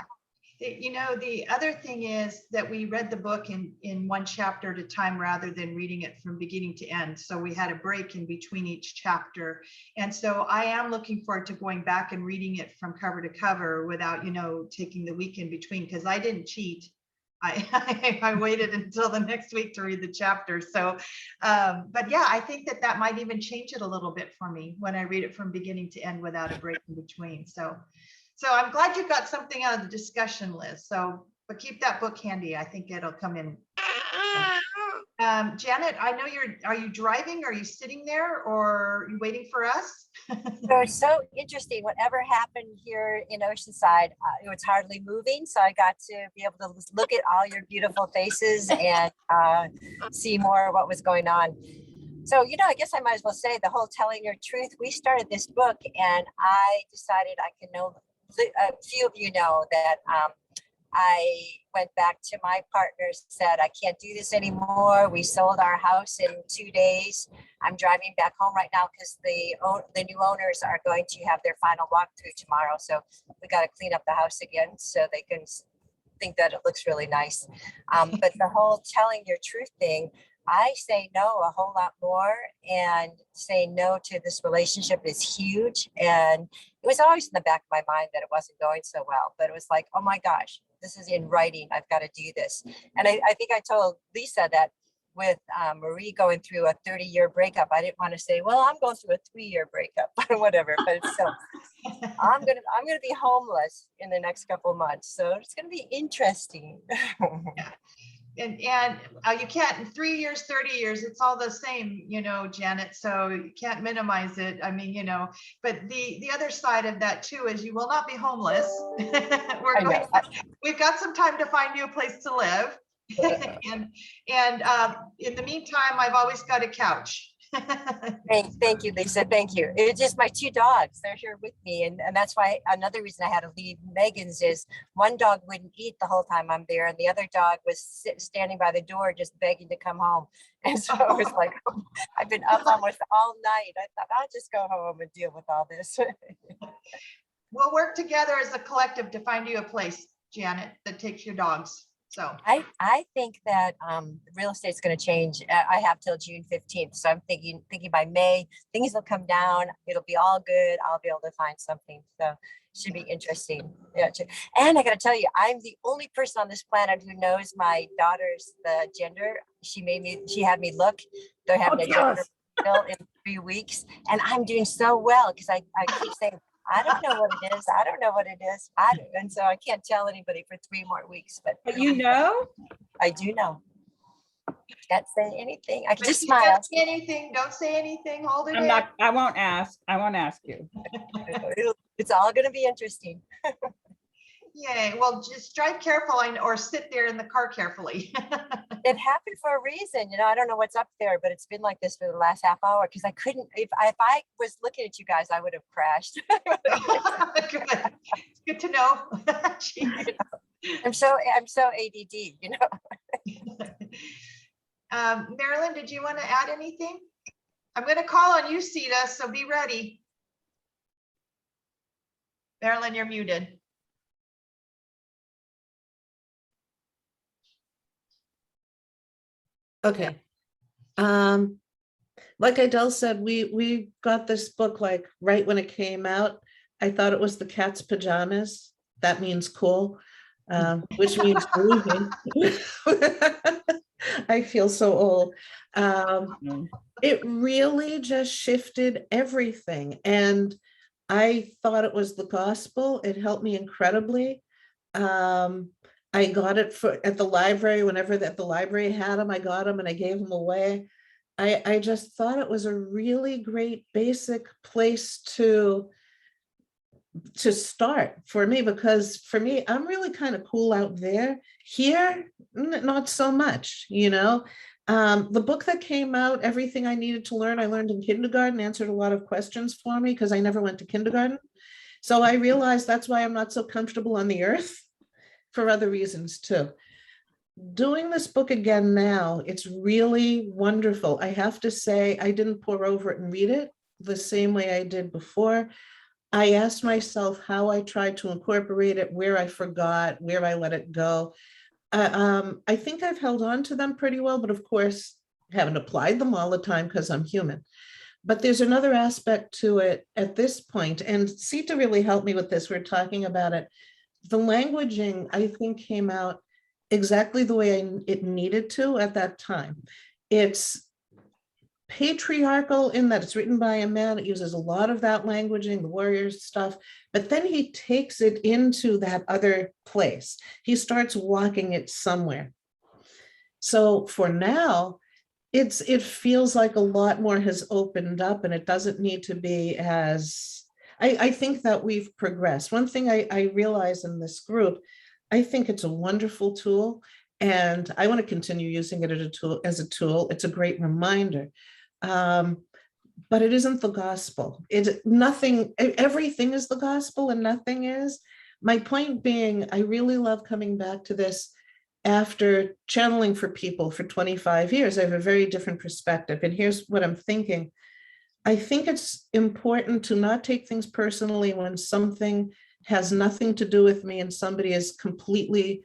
The other thing is that we read the book in one chapter at a time rather than reading it from beginning to end. So we had a break in between each chapter. And so I am looking forward to going back and reading it from cover to cover without, taking the week in between, because I didn't cheat. I waited until the next week to read the chapter. So, but yeah, I think that might even change it a little bit for me when I read it from beginning to end without a break in between. So I'm glad you got something out of the discussion, Liz. But keep that book handy. I think it'll come in. Janet, I know are you driving? Are you sitting there or are you waiting for us? So it's so interesting. Whatever happened here in Oceanside, it was hardly moving. So I got to be able to look at all your beautiful faces and see more of what was going on. So, I guess I might as well say the whole telling your truth. We started this book and I decided I can know, a few of you know that I went back to my partners, said, I can't do this anymore. We sold our house in 2 days. I'm driving back home right now because the new owners are going to have their final walkthrough tomorrow. So we got to clean up the house again so they can think that it looks really nice. But the whole telling your truth thing, I say no a whole lot more, and saying no to this relationship is huge. And it was always in the back of my mind that it wasn't going so well, but it was like, oh my gosh, this is in writing. I've got to do this. And I think I told Lisa that with Marie going through a 30-year breakup, I didn't want to say, well, I'm going through a 3-year breakup or whatever, but it's still, I'm gonna be homeless in the next couple of months. So it's gonna be interesting. And you can't, in 3 years, 30 years, it's all the same, Janet. So you can't minimize it. I mean, but the other side of that too is you will not be homeless. We've got some time to find you a place to live. and in the meantime, I've always got a couch. Thank you, Lisa. Thank you. It's just my 2 dogs. They're here with me. And that's why another reason I had to leave Megan's is one dog wouldn't eat the whole time I'm there. And the other dog was standing by the door, just begging to come home. And so I was like, I've been up almost all night. I thought I'll just go home and deal with all this. We'll work together as a collective to find you a place, Janet, that takes your dogs. So I think that real estate's going to change. I have till June 15th. So I'm thinking by May, things will come down. It'll be all good. I'll be able to find something. So it should be interesting. Yeah. And I got to tell you, I'm the only person on this planet who knows my daughter's gender. She had me look. They're having a gender reveal in 3 weeks. And I'm doing so well because I keep saying, I don't know what it is. I don't know what it is. And so I can't tell anybody for 3 more weeks. But you know? I do know. Can't say anything. I can just Don't smile. say anything. Don't say anything. Hold it in. I won't ask. I won't ask you. It's all going to be interesting. Yay. Well, just drive careful or sit there in the car carefully. It happened for a reason. I don't know what's up there, but it's been like this for the last half hour because I couldn't, if I was looking at you guys, I would have crashed. Good. It's good to know. I'm so ADD, Marilyn, did you want to add anything? I'm going to call on you, Sita, so be ready. Marilyn, you're muted. Okay. Like Idel said, we got this book like right when it came out. I thought it was the cat's pajamas. That means cool, which means moving. I feel so old. It really just shifted everything. And I thought it was the gospel. It helped me incredibly. I got it at the library, whenever at the library had them, I got them and I gave them away. I just thought it was a really great basic place to start for me, because for me, I'm really kind of cool out there. Here, not so much, The book that came out, Everything I Needed to Learn, I learned in kindergarten, answered a lot of questions for me because I never went to kindergarten. So I realized that's why I'm not so comfortable on the earth. For other reasons too. Doing this book again now, it's really wonderful. I have to say, I didn't pour over it and read it the same way I did before. I asked myself how I tried to incorporate it, where I forgot, where I let it go. I think I've held on to them pretty well, but of course, haven't applied them all the time because I'm human. But there's another aspect to it at this point, and Sita really helped me with this. We're talking about it. The languaging, I think, came out exactly the way it needed to at that time. It's patriarchal in that it's written by a man. It uses a lot of that languaging, the warriors stuff, but then he takes it into that other place. He starts walking it somewhere. So for now, it feels like a lot more has opened up, and it doesn't need to be as, I think that we've progressed. One thing I realize in this group, I think it's a wonderful tool, and I want to continue using it as a tool. It's a great reminder. But it isn't the gospel. Everything is the gospel and nothing is. My point being, I really love coming back to this after channeling for people for 25 years. I have a very different perspective. And here's what I'm thinking. I think it's important to not take things personally when something has nothing to do with me and somebody is completely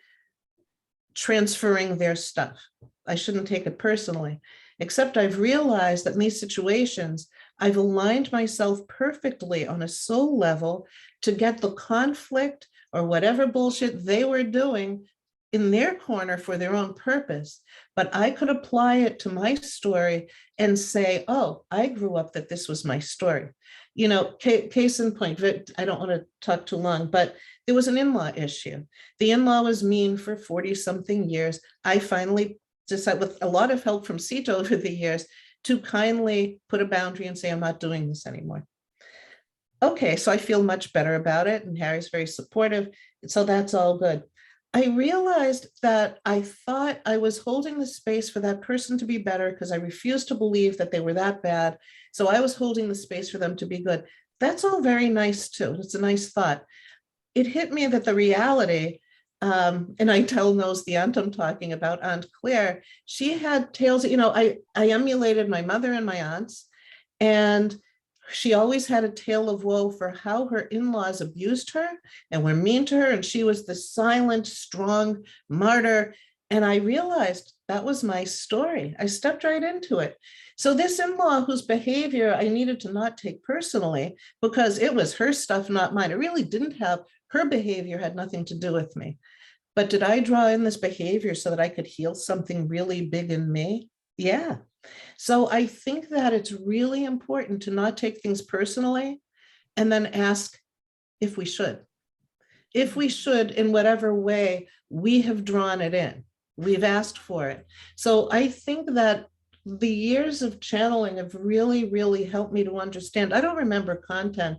transferring their stuff. I shouldn't take it personally, except I've realized that in these situations, I've aligned myself perfectly on a soul level to get the conflict or whatever bullshit they were doing in their corner for their own purpose. But I could apply it to my story and say, oh, I grew up that this was my story. You know, case in point, I don't want to talk too long, but there was an in-law issue. The in-law was mean for 40 something years. I finally decided, with a lot of help from Sita over the years, to kindly put a boundary and say, I'm not doing this anymore. Okay, so I feel much better about it, and Harry's very supportive. So that's all good. I realized that I thought I was holding the space for that person to be better because I refused to believe that they were that bad. So I was holding the space for them to be good. That's all very nice too. It's a nice thought. It hit me that the reality, and Idel knows the aunt I'm talking about, Aunt Claire, she had tales, you know, I emulated my mother and my aunts, and she always had a tale of woe for how her in-laws abused her and were mean to her. And she was the silent, strong martyr. And I realized that was my story. I stepped right into it. So this in-law whose behavior I needed to not take personally because it was her stuff, not mine. It really didn't have, her behavior had nothing to do with me. But did I draw in this behavior so that I could heal something really big in me? Yeah. So I think that it's really important to not take things personally and then ask if we should. If we should, in whatever way we have drawn it in, we've asked for it. So I think that the years of channeling have really, really helped me to understand. I don't remember content,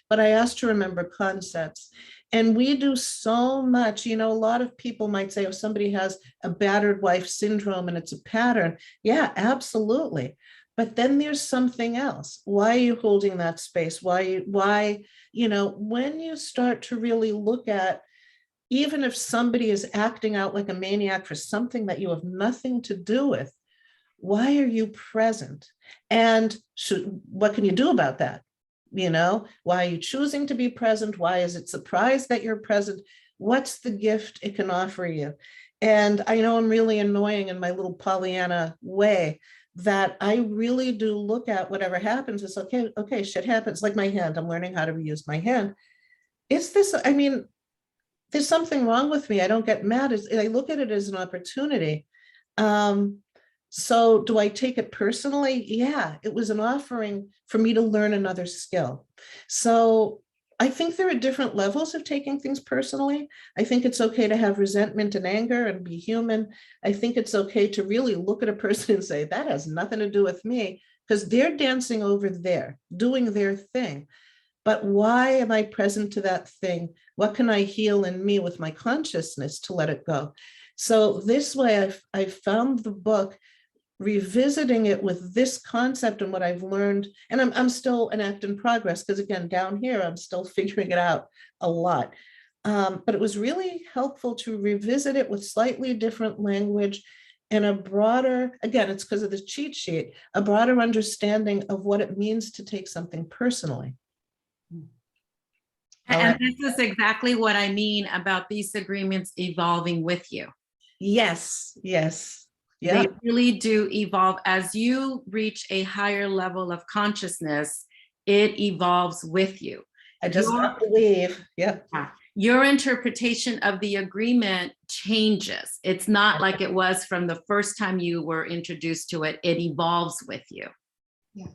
but I asked to remember concepts. And we do so much, you know, a lot of people might say, if somebody has a battered wife syndrome and it's a pattern. Yeah, absolutely. But then there's something else. Why are you holding that space? Why, you know, when you start to really look at, even if somebody is acting out like a maniac for something that you have nothing to do with, why are you present? And what can you do about that? You know, why are you choosing to be present? Why is it surprised that you're present? What's the gift it can offer you? And I know I'm really annoying in my little Pollyanna way, that I really do look at whatever happens. It's okay, shit happens. Like my hand, I'm learning how to reuse my hand. Is this, I mean, there's something wrong with me. I don't get mad. I look at it as an opportunity. So do I take it personally? Yeah, it was an offering for me to learn another skill. So I think there are different levels of taking things personally. I think it's okay to have resentment and anger and be human. I think it's okay to really look at a person and say, that has nothing to do with me, because they're dancing over there, doing their thing. But why am I present to that thing? What can I heal in me with my consciousness to let it go? So this way I've found the book, revisiting it with this concept and what I've learned, and I'm still an act in progress, because again, down here, I'm still figuring it out a lot. But it was really helpful to revisit it with slightly different language and a broader, again, it's because of the cheat sheet, a broader understanding of what it means to take something personally. And this is exactly what I mean about these agreements evolving with you. Yes, yes. Yeah. They really do evolve. As you reach a higher level of consciousness, it evolves with you. I just don't believe. Yeah. Your interpretation of the agreement changes. It's not like it was from the first time you were introduced to it. It evolves with you. Yeah.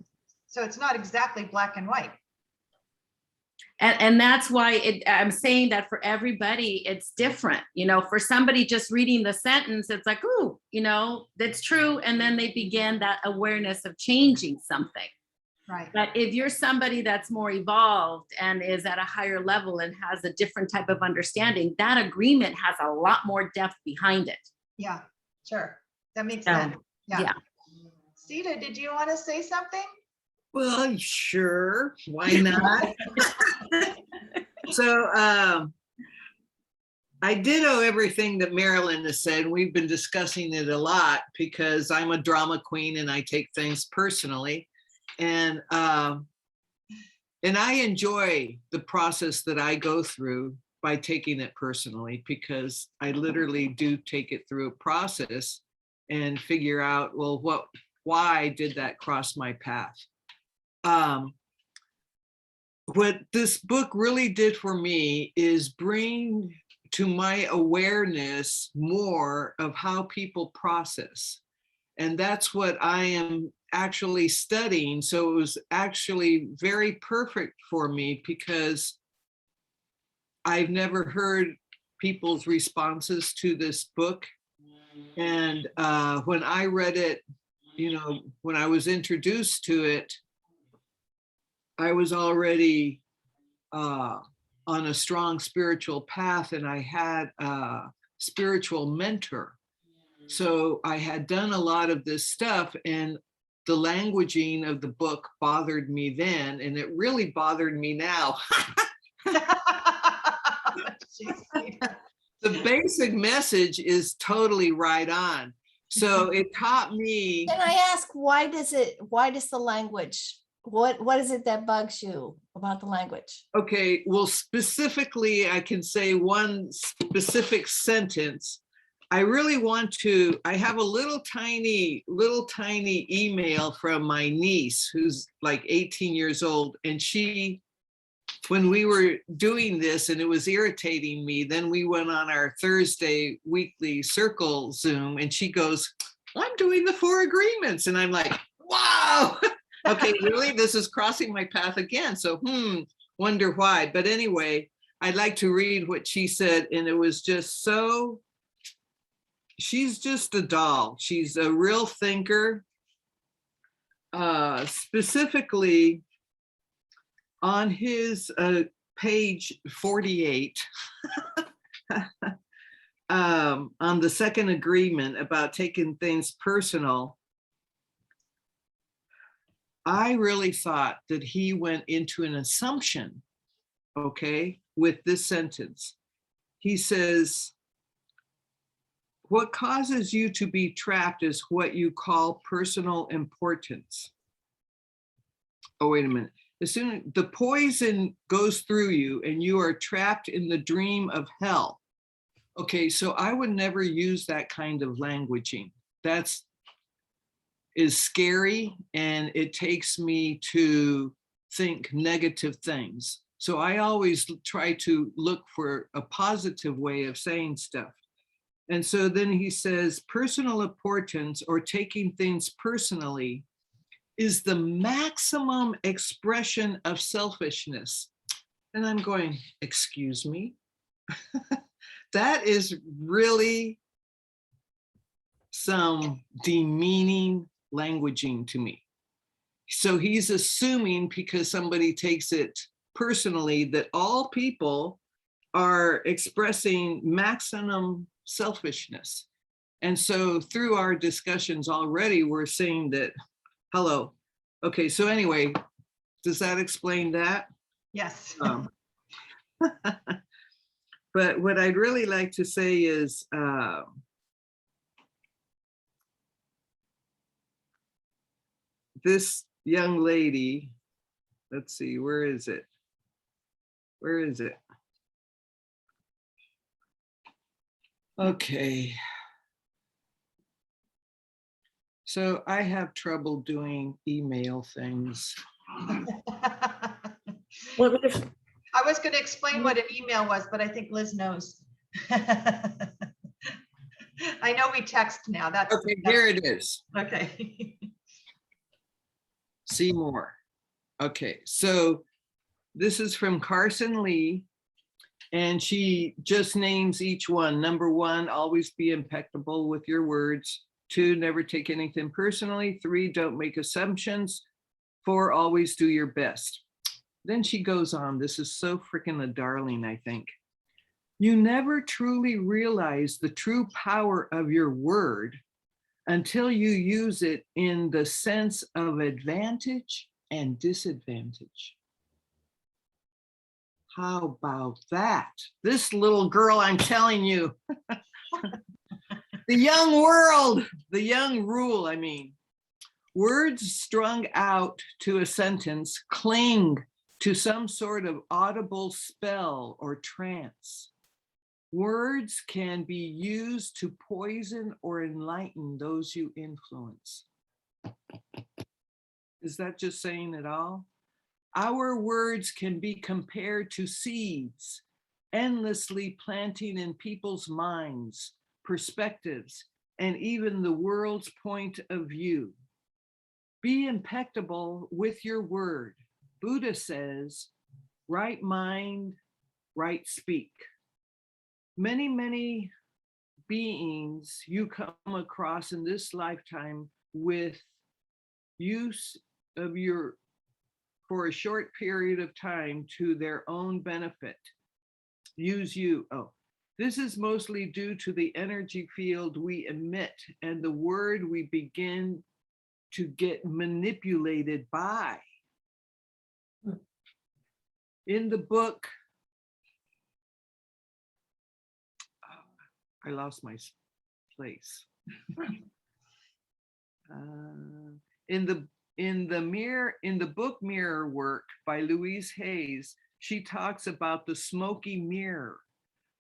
So it's not exactly black and white. And that's why I'm saying that for everybody, it's different. You know, for somebody just reading the sentence, it's like, ooh, you know, that's true. And then they begin that awareness of changing something. Right. But if you're somebody that's more evolved and is at a higher level and has a different type of understanding, that agreement has a lot more depth behind it. Yeah, sure. That makes So, sense. Yeah. yeah. Sita, did you want to say something? Well, sure, why not? So I ditto everything that Marilyn has said. We've been discussing it a lot because I'm a drama queen and I take things personally. And I enjoy the process that I go through by taking it personally, because I literally do take it through a process and figure out, well, why did that cross my path? What this book really did for me is bring to my awareness more of how people process. And that's what I am actually studying. So it was actually very perfect for me because I've never heard people's responses to this book. And when I read it, you know, when I was introduced to it, I was already on a strong spiritual path, and I had a spiritual mentor. So I had done a lot of this stuff, and the languaging of the book bothered me then, and it really bothered me now. The basic message is totally right on. So it taught me. Can I ask, why does the language, what is it that bugs you about the language? Okay, well, specifically, I can say one specific sentence. I really want to, I have a little tiny email from my niece who's like 18 years old. And she, when we were doing this and it was irritating me, then we went on our Thursday weekly circle Zoom and she goes, I'm doing the 4 agreements. And I'm like, wow, okay, really? This is crossing my path again. So, wonder why. But anyway, I'd like to read what she said. And it was just so, she's just a doll. She's a real thinker. Specifically on his page 48, on the second agreement about taking things personal, I really thought that he went into an assumption, okay, with this sentence. He says, what causes you to be trapped is what you call personal importance. Oh, wait a minute. As soon as the poison goes through you and you are trapped in the dream of hell. Okay, so I would never use that kind of languaging. That's is scary and it takes me to think negative things. So I always try to look for a positive way of saying stuff. And so then he says, personal importance or taking things personally is the maximum expression of selfishness. And I'm going, excuse me? That is really some demeaning languaging to me. So he's assuming because somebody takes it personally that all people are expressing maximum selfishness. And so through our discussions already, we're saying that, hello. Okay, so anyway, does that explain that? Yes. But what I'd really like to say is, this young lady, let's see, where is it? Where is it? Okay. So I have trouble doing email things. I was going to explain what an email was, but I think Liz knows. I know we text now. That's okay. Here it is. Okay. See more. Okay, so This is from Carson Lee. And she just names each one. Number 1, always be impeccable with your words. 2, never take anything personally. 3, don't make assumptions. 4, always do your best. Then she goes on. This is so freaking a darling, I think. You never truly realize the true power of your word until you use it in the sense of advantage and disadvantage. How about that? This little girl, I'm telling you, the young world, the young rule, I mean, words strung out to a sentence cling to some sort of audible spell or trance. Words can be used to poison or enlighten those you influence. Is that just saying it all? Our words can be compared to seeds, endlessly planting in people's minds, perspectives, and even the world's point of view. Be impeccable with your word. Buddha says, right mind, right speak. Many, many beings you come across in this lifetime with use of your for a short period of time to their own benefit. Use you. Oh, this is mostly due to the energy field we emit and the word we begin to get manipulated by. In the book, I lost my place. In the book Mirror Work by Louise Hayes, she talks about the smoky mirror,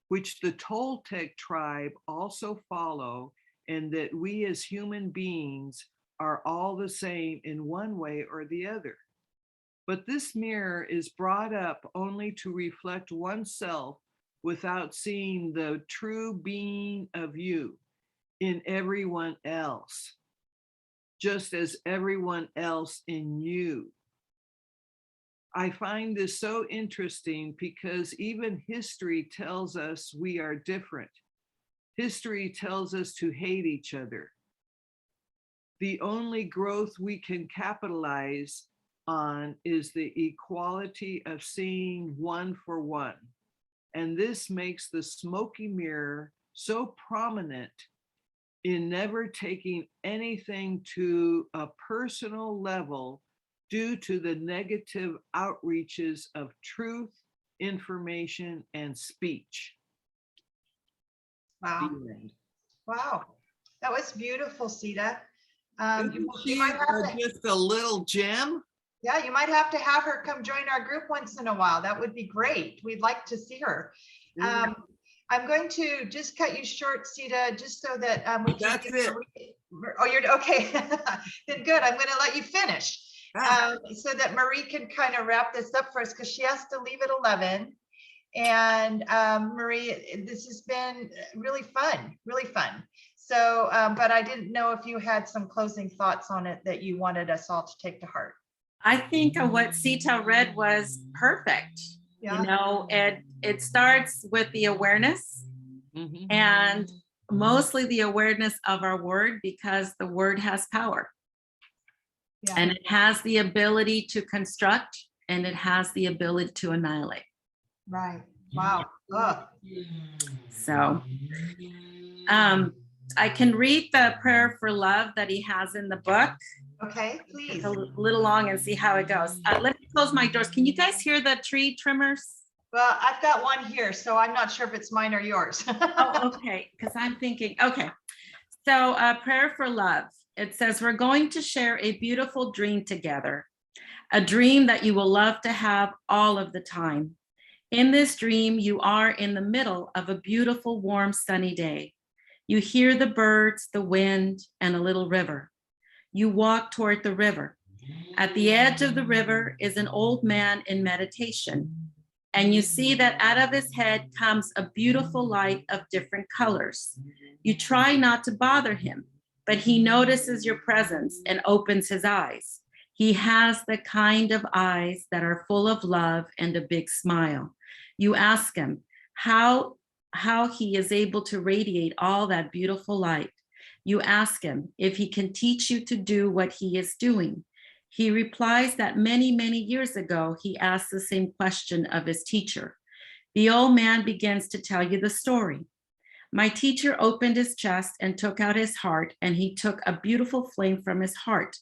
which the Toltec tribe also follow, and that we as human beings are all the same in one way or the other. But this mirror is brought up only to reflect oneself without seeing the true being of you in everyone else, just as everyone else in you. I find this so interesting because even history tells us we are different. History tells us to hate each other. The only growth we can capitalize on is the equality of seeing one for one. And this makes the smoky mirror so prominent in never taking anything to a personal level due to the negative outreaches of truth, information, and speech. Wow. The end. Wow. That was beautiful, Sita. Isn't You she might have to, just a little gem? yeah, you might have to have her come join our group once in a while. That would be great. We'd like to see her. I'm going to just cut you short, Sita, just so that we can. That's it. Oh, you're okay. Then good. I'm going to let you finish so that Marie can kind of wrap this up for us because she has to leave at 11. And Marie, this has been really fun, really fun. So, but I didn't know if you had some closing thoughts on it that you wanted us all to take to heart. I think what Sita read was perfect. Yeah. You know, it starts with the awareness and mostly the awareness of our word, because the word has power. Yeah. And it has the ability to construct, and it has the ability to annihilate. Right. Wow. Ugh. So I can read the prayer for love that he has in the book. Okay, please. It's a little long and see how it goes. Let me close my doors. Can you guys hear the tree trimmers? Well, I've got one here, so I'm not sure if it's mine or yours. Oh, okay, because I'm thinking, okay. So prayer for love. It says, we're going to share a beautiful dream together, a dream that you will love to have all of the time. In this dream, you are in the middle of a beautiful, warm, sunny day. You hear the birds, the wind, and a little river. You walk toward the river. At the edge of the river is an old man in meditation. And you see that out of his head comes a beautiful light of different colors. You try not to bother him, but he notices your presence and opens his eyes. He has the kind of eyes that are full of love and a big smile. You ask him how he is able to radiate all that beautiful light. You ask him if he can teach you to do what he is doing. He replies that many, many years ago, he asked the same question of his teacher. The old man begins to tell you the story. My teacher opened his chest and took out his heart, and he took a beautiful flame from his heart.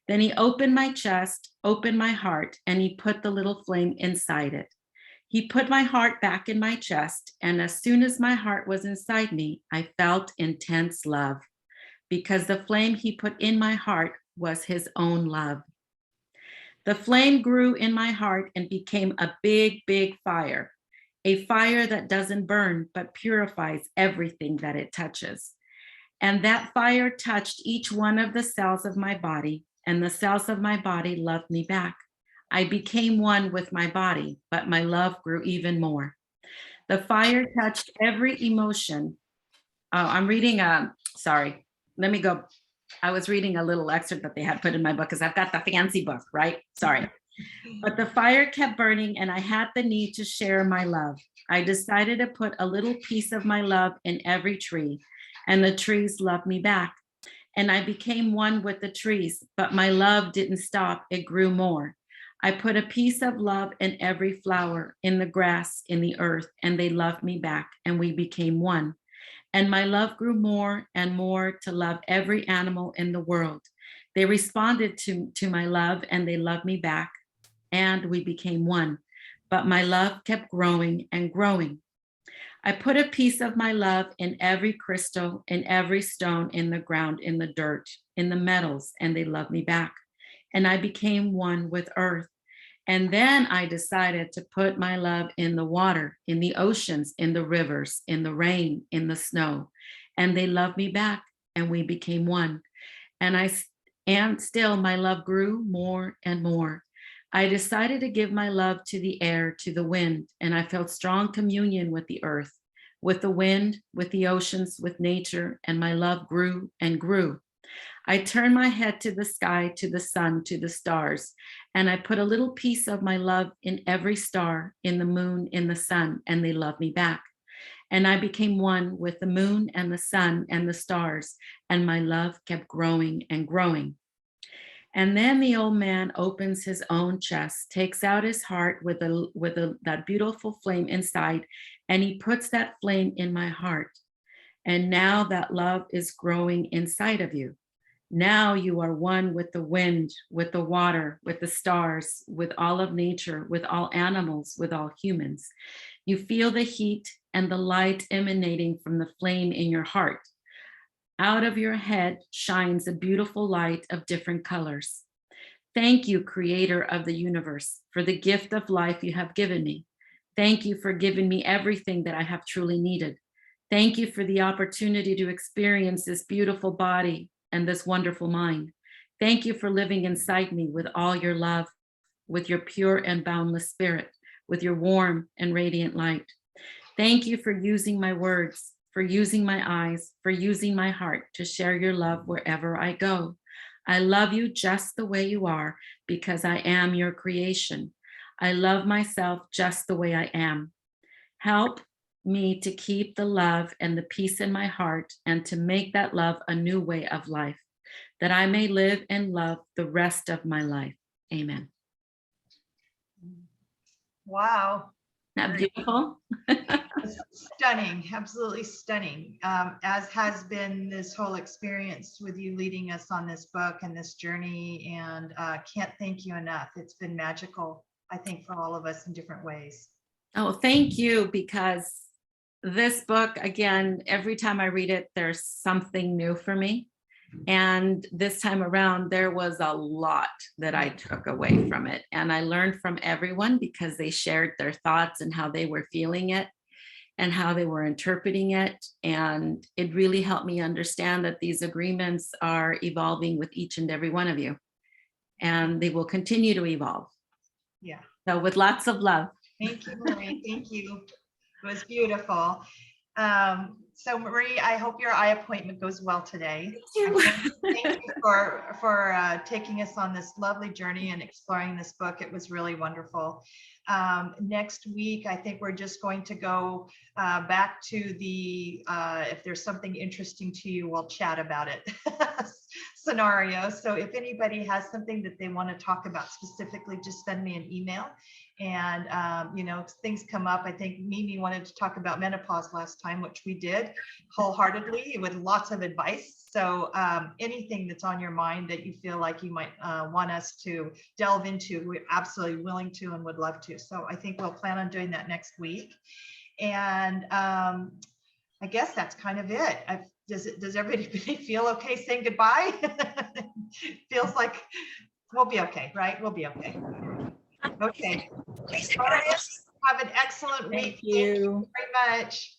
Then he opened my chest, opened my heart, and he put the little flame inside it. He put my heart back in my chest, and as soon as my heart was inside me, I felt intense love, because the flame he put in my heart was his own love. The flame grew in my heart and became a big, big fire, a fire that doesn't burn, but purifies everything that it touches. And that fire touched each one of the cells of my body, and the cells of my body loved me back. I became one with my body, but my love grew even more. The fire touched every emotion. I'm reading, sorry, let me go. I was reading a little excerpt that they had put in my book because I've got the fancy book, right? Sorry. But the fire kept burning and I had the need to share my love. I decided to put a little piece of my love in every tree, and the trees loved me back. And I became one with the trees, but my love didn't stop, it grew more. I put a piece of love in every flower, in the grass, in the earth, and they loved me back, and we became one. And my love grew more and more to love every animal in the world. They responded to my love, and they loved me back, and we became one. But my love kept growing and growing. I put a piece of my love in every crystal, in every stone, in the ground, in the dirt, in the metals, and they loved me back. And I became one with earth. And then I decided to put my love in the water, in the oceans, in the rivers, in the rain, in the snow. And they loved me back, and we became one. And still my love grew more and more. I decided to give my love to the air, to the wind, and I felt strong communion with the earth, with the wind, with the oceans, with nature, and my love grew and grew. I turned my head to the sky, to the sun, to the stars, and I put a little piece of my love in every star, in the moon, in the sun, and they loved me back. And I became one with the moon and the sun and the stars, and my love kept growing and growing. And then the old man opens his own chest, takes out his heart with that beautiful flame inside, and he puts that flame in my heart. And now that love is growing inside of you. Now you are one with the wind, with the water, with the stars, with all of nature, with all animals, with all humans. You feel the heat and the light emanating from the flame in your heart. Out of your head shines a beautiful light of different colors. Thank you, Creator of the universe, for the gift of life you have given me. Thank you for giving me everything that I have truly needed. Thank you for the opportunity to experience this beautiful body and this wonderful mind. Thank you for living inside me with all your love, with your pure and boundless spirit, with your warm and radiant light. Thank you for using my words, for using my eyes, for using my heart to share your love wherever I go. I love you just the way you are because I am your creation. I love myself just the way I am. Help me to keep the love and the peace in my heart and to make that love a new way of life, that I may live and love the rest of my life. Amen. Wow. Isn't that beautiful? Stunning, absolutely stunning. As has been this whole experience with you leading us on this book and this journey, and can't thank you enough. It's been magical, I think, for all of us in different ways. Oh, thank you, because this book, again, every time I read it, there's something new for me. And this time around, there was a lot that I took away from it. And I learned from everyone because they shared their thoughts and how they were feeling it and how they were interpreting it. And it really helped me understand that these agreements are evolving with each and every one of you. And they will continue to evolve. Yeah. So with lots of love. Thank you, Marie. Thank you. It was beautiful. So Marie, I hope your eye appointment goes well today. Thank you for taking us on this lovely journey and exploring this book. It was really wonderful. Next week, I think we're just going to go back to the, if there's something interesting to you, we'll chat about it scenario. So if anybody has something that they want to talk about specifically, just send me an email. And, you know, things come up. I think Mimi wanted to talk about menopause last time, which we did wholeheartedly with lots of advice. So anything that's on your mind that you feel like you might want us to delve into, we're absolutely willing to and would love to. So I think we'll plan on doing that next week. And I guess that's kind of it. Does everybody feel okay saying goodbye? Feels like we'll be okay, right? We'll be okay. Okay. Have an excellent week. Thank you very much.